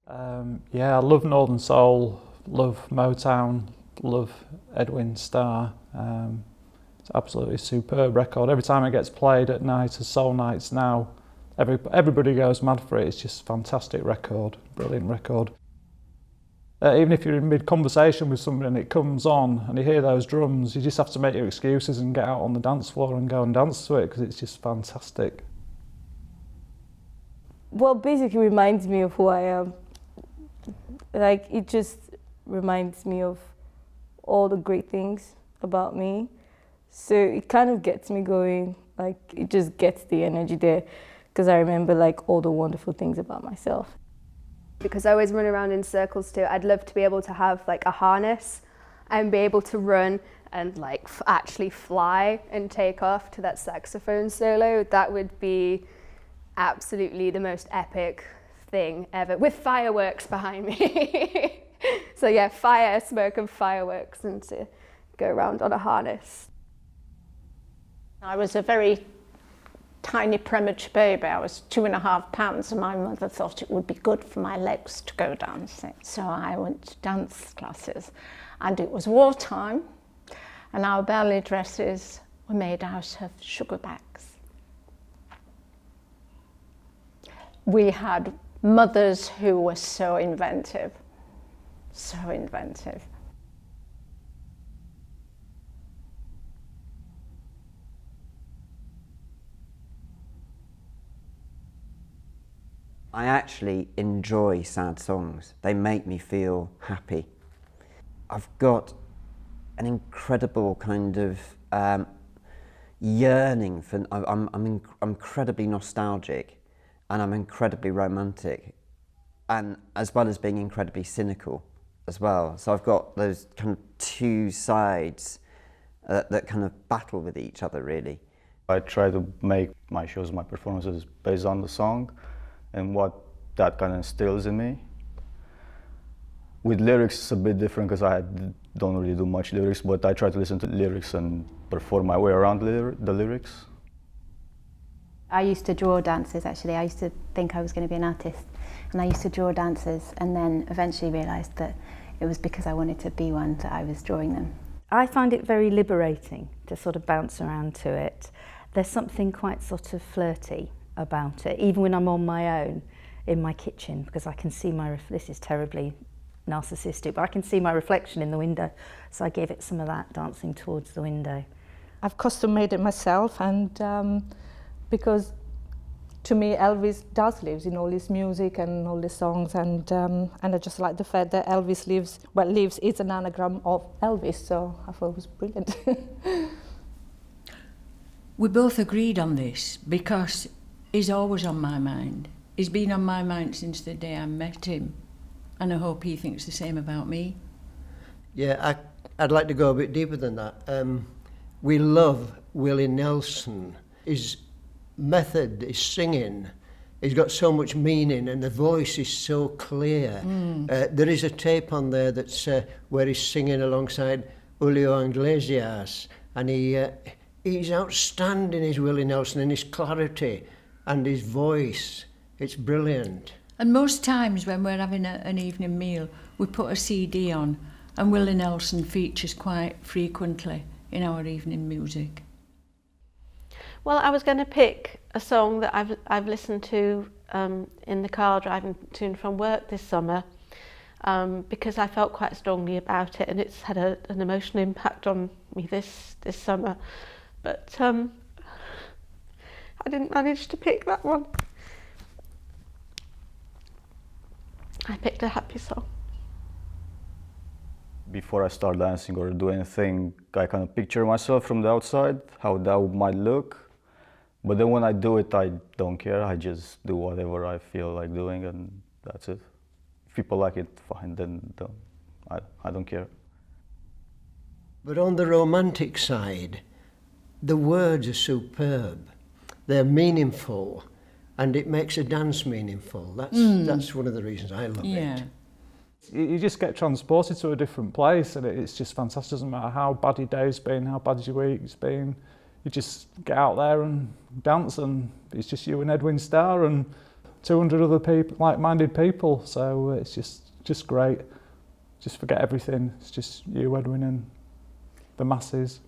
Yeah, I love Northern Soul, love Motown, love Edwin Starr. It's absolutely superb record. Every time it gets played at night, as Soul Nights now, everybody goes mad for it. It's just a fantastic record, brilliant record. Even if you're in mid-conversation with somebody and it comes on and you hear those drums, you just have to make your excuses and get out on the dance floor and go and dance to it because it's just fantastic. Well, basically reminds me of who I am. Like, it just reminds me of all the great things about me. So it kind of gets me going, like it just gets the energy there because I remember like all the wonderful things about myself. Because I always run around in circles too. I'd love to be able to have like a harness and be able to run and like actually fly and take off to that saxophone solo. That would be absolutely the most epic thing ever, with fireworks behind me. So yeah, fire, smoke and fireworks, and to go around on a harness. I was a very tiny premature baby. I was 2.5 pounds and my mother thought it would be good for my legs to go dancing. So I went to dance classes and it was wartime and our ballet dresses were made out of sugar bags. We had mothers who were so inventive, so inventive. I actually enjoy sad songs. They make me feel happy. I've got an incredible kind of yearning for. I'm incredibly nostalgic, and I'm incredibly romantic, and as well as being incredibly cynical as well. So I've got those kind of two sides that kind of battle with each other, really. I try to make my shows, my performances based on the song and what that kind of instills in me. With lyrics, it's a bit different because I don't really do much lyrics, but I try to listen to lyrics and perform my way around the lyrics. I used to draw dances, actually. I used to think I was going to be an artist, and I used to draw dances and then eventually realised that it was because I wanted to be one that I was drawing them. I find it very liberating to sort of bounce around to it. There's something quite sort of flirty about it, even when I'm on my own in my kitchen, because I can see this is terribly narcissistic, but I can see my reflection in the window, so I give it some of that dancing towards the window. I've custom made it myself, and because to me Elvis does live in all his music and all his songs, and I just like the fact that Elvis lives is an anagram of Elvis, so I thought it was brilliant. We both agreed on this because he's always on my mind. He's been on my mind since the day I met him, and I hope he thinks the same about me. Yeah, I'd like to go a bit deeper than that. We love Willie Nelson. His method, his singing, he's got so much meaning and the voice is so clear. There is a tape on there that's where he's singing alongside Julio Iglesias, and he's outstanding, his Willie Nelson, in his clarity and his voice. It's brilliant. And most times when we're having an evening meal, we put a CD on, and Willie Nelson features quite frequently in our evening music. Well, I was going to pick a song that I've listened to in the car driving to and from work this summer, because I felt quite strongly about it, and it's had an emotional impact on me this summer. But I didn't manage to pick that one. I picked a happy song. Before I start dancing or do anything, I kind of picture myself from the outside, how that might look. But then when I do it, I don't care. I just do whatever I feel like doing, and that's it. If people like it, fine, then I don't care. But on the romantic side, the words are superb. They're meaningful, and it makes a dance meaningful. That's one of the reasons I love it. You just get transported to a different place, and it's just fantastic. Doesn't matter how bad your day's been, how bad your week's been. You just get out there and dance, and it's just you and Edwin Starr, and 200 other people, like-minded people. So it's just great. Just forget everything. It's just you, Edwin, and the masses.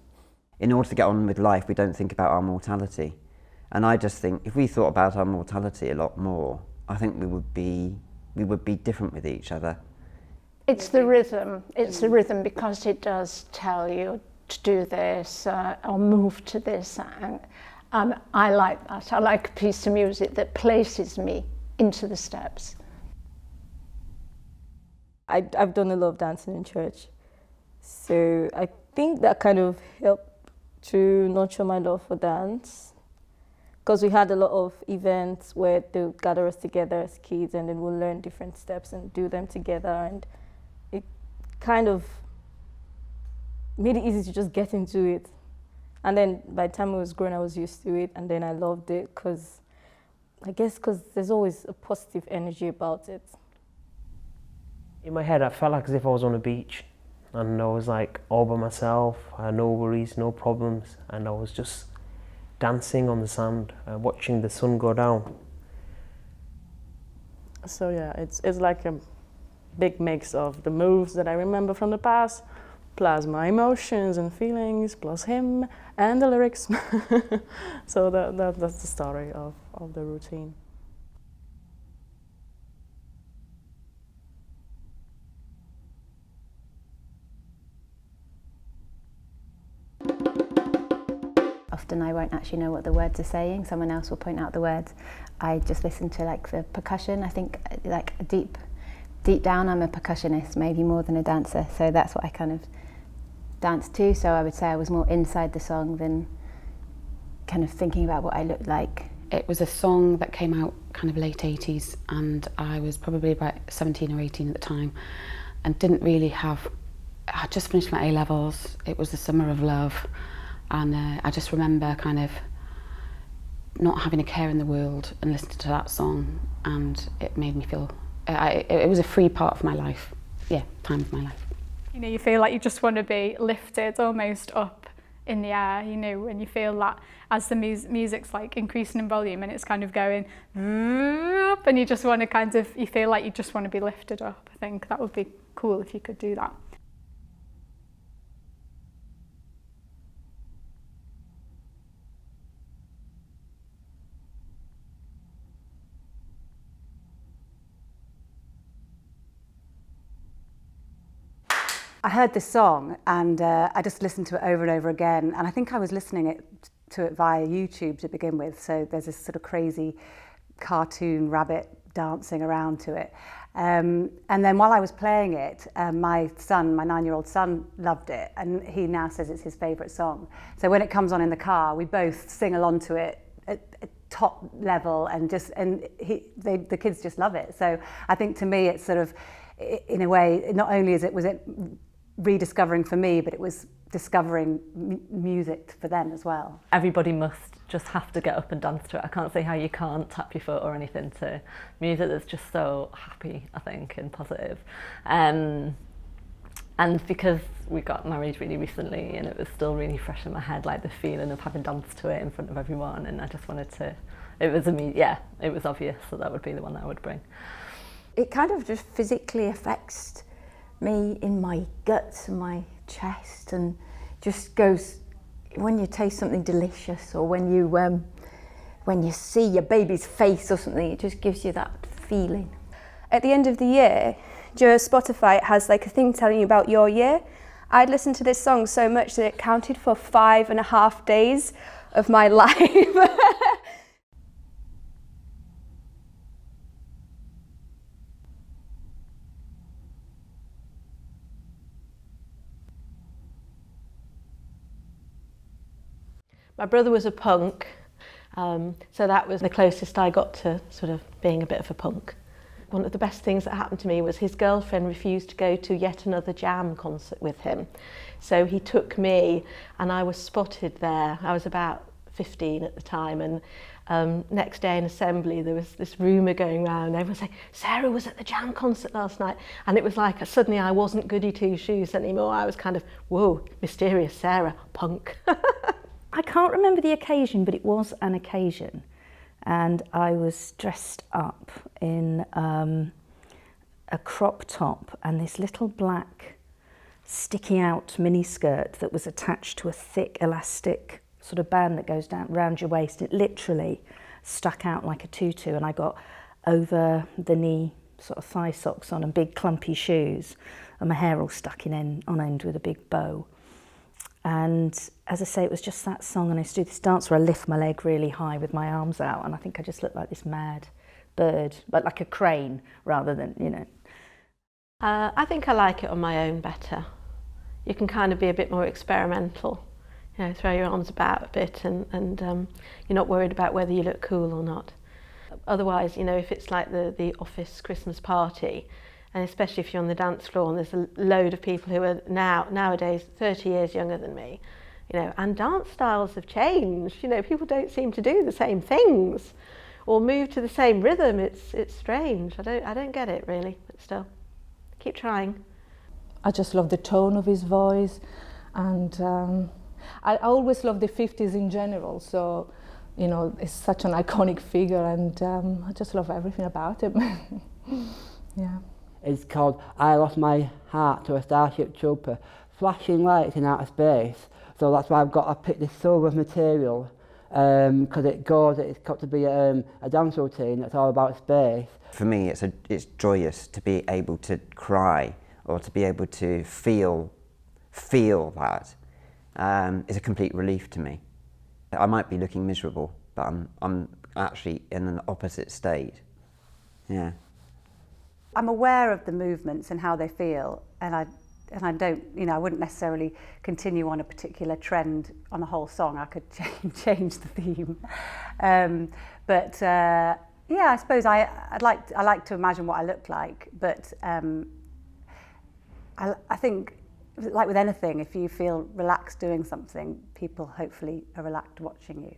In order to get on with life, we don't think about our mortality. And I just think if we thought about our mortality a lot more, I think we would be different with each other. It's the rhythm. It's the rhythm because it does tell you to do this or move to this. And I like that. I like a piece of music that places me into the steps. I've done a lot of dancing in church, so I think that kind of helped to nurture my love for dance, because we had a lot of events where they would gather us together as kids and then we'll learn different steps and do them together, and it kind of made it easy to just get into it. And then by the time I was grown, I was used to it, and then I loved it because there's always a positive energy about it. In my head, I felt like as if I was on a beach and I was like all by myself. I had no worries, no problems, and I was just dancing on the sand, watching the sun go down. So yeah, it's like a big mix of the moves that I remember from the past, plus my emotions and feelings, plus him and the lyrics. So that's the story of the routine. Often I won't actually know what the words are saying. Someone else will point out the words. I just listen to like the percussion. I think like deep down I'm a percussionist, maybe more than a dancer. So that's what I kind of dance to. So I would say I was more inside the song than kind of thinking about what I looked like. It was a song that came out kind of late 80s, and I was probably about 17 or 18 at the time and didn't really have, I just finished my A-levels. It was the summer of love. And I just remember kind of not having a care in the world and listening to that song, and it made me feel, it was a free part of my life, time of my life. You know, you feel like you just want to be lifted almost up in the air, you know, and you feel that as the music's like increasing in volume and it's kind of going up, and you just want to you feel like you just want to be lifted up. I think that would be cool if you could do that. I heard this song and I just listened to it over and over again, and I think I was listening to it via YouTube to begin with, so there's this sort of crazy cartoon rabbit dancing around to it. And then while I was playing it, my 9-year-old son loved it, and he now says it's his favourite song. So when it comes on in the car, we both sing along to it at top level, and the kids just love it. So I think to me it's sort of, in a way, not only was it rediscovering for me, but it was discovering music for them as well. Everybody must just have to get up and dance to it. I can't see how you can't tap your foot or anything to music that's just so happy, I think, and positive. And because we got married really recently and it was still really fresh in my head, like the feeling of having danced to it in front of everyone, and I just wanted to, it was obvious that would be the one that I would bring. It kind of just physically affects me in my guts and my chest, and just goes, when you taste something delicious, or when you see your baby's face or something, it just gives you that feeling. At the end of the year, your Spotify has like a thing telling you about your year. I'd listened to this song so much that it counted for 5.5 days of my life. My brother was a punk, so that was the closest I got to sort of being a bit of a punk. One of the best things that happened to me was his girlfriend refused to go to yet another Jam concert with him. So he took me, and I was spotted there. I was about 15 at the time, and next day in assembly there was this rumour going around. Everyone was saying, Sarah was at the Jam concert last night. And it was like suddenly I wasn't goody two-shoes anymore. I was kind of, whoa, mysterious Sarah, punk. I can't remember the occasion, but it was an occasion. and I was dressed up in a crop top and this little black sticky out mini skirt that was attached to a thick elastic sort of band that goes down round your waist. It literally stuck out like a tutu, and I got over the knee sort of thigh socks on and big clumpy shoes, and my hair all stuck on end with a big bow. And as I say, it was just that song, and I used to do this dance where I lift my leg really high with my arms out, and I think I just looked like this mad bird, but like a crane rather than, you know. I think I like it on my own better. You can kind of be a bit more experimental, you know, throw your arms about a bit, and you're not worried about whether you look cool or not. Otherwise, you know, if it's like the office Christmas party, and especially if you're on the dance floor and there's a load of people who are nowadays 30 years younger than me, you know, and dance styles have changed. You know, people don't seem to do the same things or move to the same rhythm. It's strange. I don't get it really, but still, keep trying. I just love the tone of his voice, and I always love the 50s in general, so, you know, it's such an iconic figure, and I just love everything about him. Yeah. It's called I Lost My Heart to a Starship Trooper. Flashing lights in outer space, so that's why I picked this silver material, because it's got to be a dance routine that's all about space. For me, it's joyous to be able to cry or to be able to feel that. It's a complete relief to me. I might be looking miserable, but I'm actually in an opposite state. Yeah. I'm aware of the movements and how they feel, and I don't, you know, I wouldn't necessarily continue on a particular trend on a whole song. I could change the theme. Yeah, I suppose I like to imagine what I look like, but I think, like with anything, if you feel relaxed doing something, people hopefully are relaxed watching you.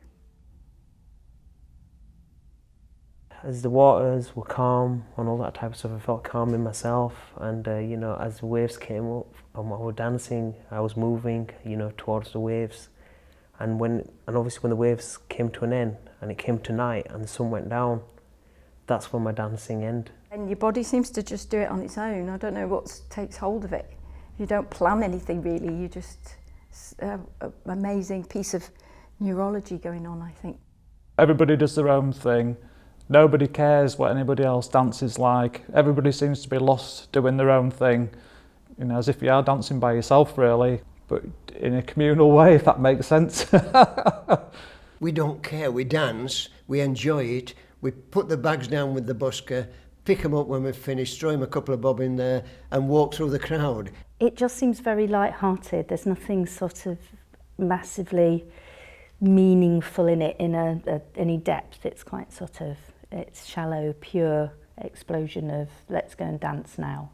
As the waters were calm and all that type of stuff, I felt calm in myself, and you know, as the waves came up and we were dancing, I was moving, you know, towards the waves, and obviously when the waves came to an end and it came to night and the sun went down, that's when my dancing ended. And your body seems to just do it on its own. I don't know what takes hold of it. You don't plan anything really, you just an amazing piece of neurology going on, I think. Everybody does their own thing. Nobody cares what anybody else dances like. Everybody seems to be lost doing their own thing, you know, as if you are dancing by yourself really, but in a communal way, if that makes sense. We don't care, we dance, we enjoy it, we put the bags down with the busker, pick them up when we've finished, throw them a couple of bob in there and walk through the crowd. It just seems very light-hearted. There's nothing sort of massively meaningful in it in any depth. It's quite sort of, it's shallow, pure explosion of let's go and dance now.